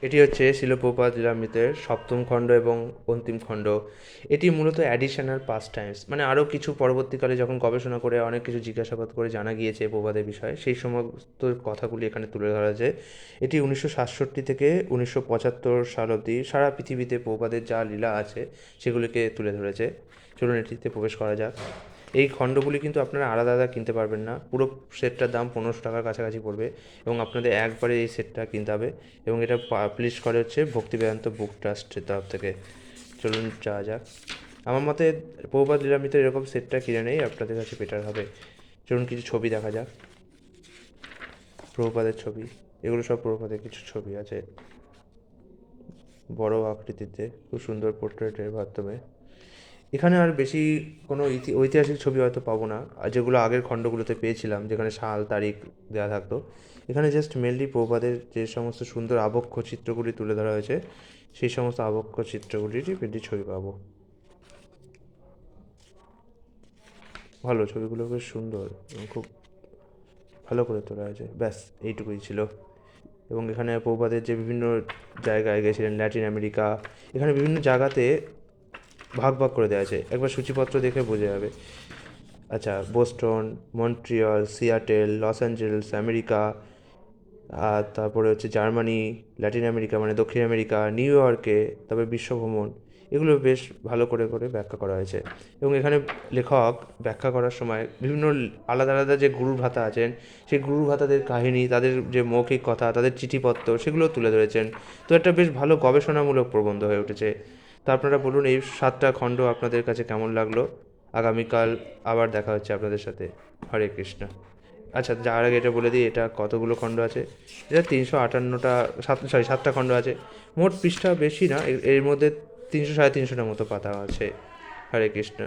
এটি হচ্ছে শিল প্রপাত লীলামৃতের সপ্তম খণ্ড এবং অন্তিম খণ্ড। এটি মূলত অ্যাডিশনাল পাস টাইমস, মানে আরও কিছু পরবর্তীকালে যখন গবেষণা করে অনেক কিছু জিজ্ঞাসাবাদ করে জানা গিয়েছে প্রবাদের বিষয়ে, সেই সমস্ত কথাগুলি এখানে তুলে ধরা যায়। এটি 1967 থেকে 1975 সাল অবধি সারা পৃথিবীতে প্রবাদের যা লীলা আছে সেগুলিকে তুলে ধরেছে। চলুন এটিতে প্রবেশ করা যাক। এই খণ্ডগুলি কিন্তু আপনারা আলাদা আলাদা কিনতে পারবেন না, পুরো সেটটার দাম 1500 টাকার কাছাকাছি পড়বে এবং আপনাদের একবারে এই সেটটা কিনতে হবে। এবং এটা পাবলিশ করে হচ্ছে ভক্তি বেদান্ত বুক ট্রাস্টের তরফ থেকে। চলুন যাওয়া যাক। আমার মতে প্রভুপাদ লীলামৃতের এরকম সেটটা কিনে নেই আপনাদের কাছে বেটার হবে। চলুন কিছু ছবি দেখা যাক। প্রভুপাদের ছবি, এগুলো সব প্রভুপাদের কিছু ছবি আছে বড় আকৃতিতে, খুব সুন্দর পোর্ট্রেটের মাধ্যমে। এখানে আর বেশি কোনো ঐতিহাসিক ছবি হয়তো পাবো না, আর যেগুলো আগের খণ্ডগুলোতে পেয়েছিলাম যেখানে সাল তারিখ দেওয়া থাকতো। এখানে জাস্ট মেনলি প্রভুপাদের যে সমস্ত সুন্দর আবক্ষ চিত্রগুলি তুলে ধরা হয়েছে সেই সমস্ত আবক্ষ চিত্রগুলিরই পেটি ছবি পাবো। ভালো, ছবিগুলো বেশ সুন্দর এবং খুব ভালো করে তোলা হয়েছে। ব্যাস এইটুকুই ছিল। এবং এখানে প্রভুপাদের যে বিভিন্ন জায়গায় গেছিলেন, ল্যাটিন আমেরিকা, এখানে বিভিন্ন জায়গাতে ভাগ ভাগ করে দেওয়া আছে, একবার সূচিপত্র দেখে বোঝা যাবে। আচ্ছা, Boston, Montreal, Seattle, Los Angeles America, আর তারপরে হচ্ছে জার্মানি, ল্যাটিন আমেরিকা মানে দক্ষিণ আমেরিকা, নিউ ইয়র্কে, তারপরে বিশ্বভ্রমণ, এগুলো বেশ ভালো করে করে ব্যাখ্যা করা হয়েছে। এবং এখানে লেখক ব্যাখ্যা করার সময় বিভিন্ন আলাদা আলাদা যে গুরু ভ্রাতা আছেন সেই গুরু ভ্রাতাদের কাহিনী, তাদের যে মৌখিক কথা, তাদের চিঠিপত্র, সেগুলো তুলে ধরেছেন। তো একটা বেশ ভালো গবেষণামূলক প্রবন্ধ হয়ে উঠেছে। তা আপনারা বলুন এই 7টা খণ্ড আপনাদের কাছে কেমন লাগলো। আগামীকাল আবার দেখা হচ্ছে আপনাদের সাথে। হরে কৃষ্ণ। আচ্ছা, যার আগে এটা বলে দিই এটা কতগুলো খণ্ড আছে। এটা 358টা, 7টা খণ্ড আছে। মোট পৃষ্ঠা বেশি না, এর মধ্যে 300 সাড়ে 300টার মতো পাতা আছে। হরে কৃষ্ণ।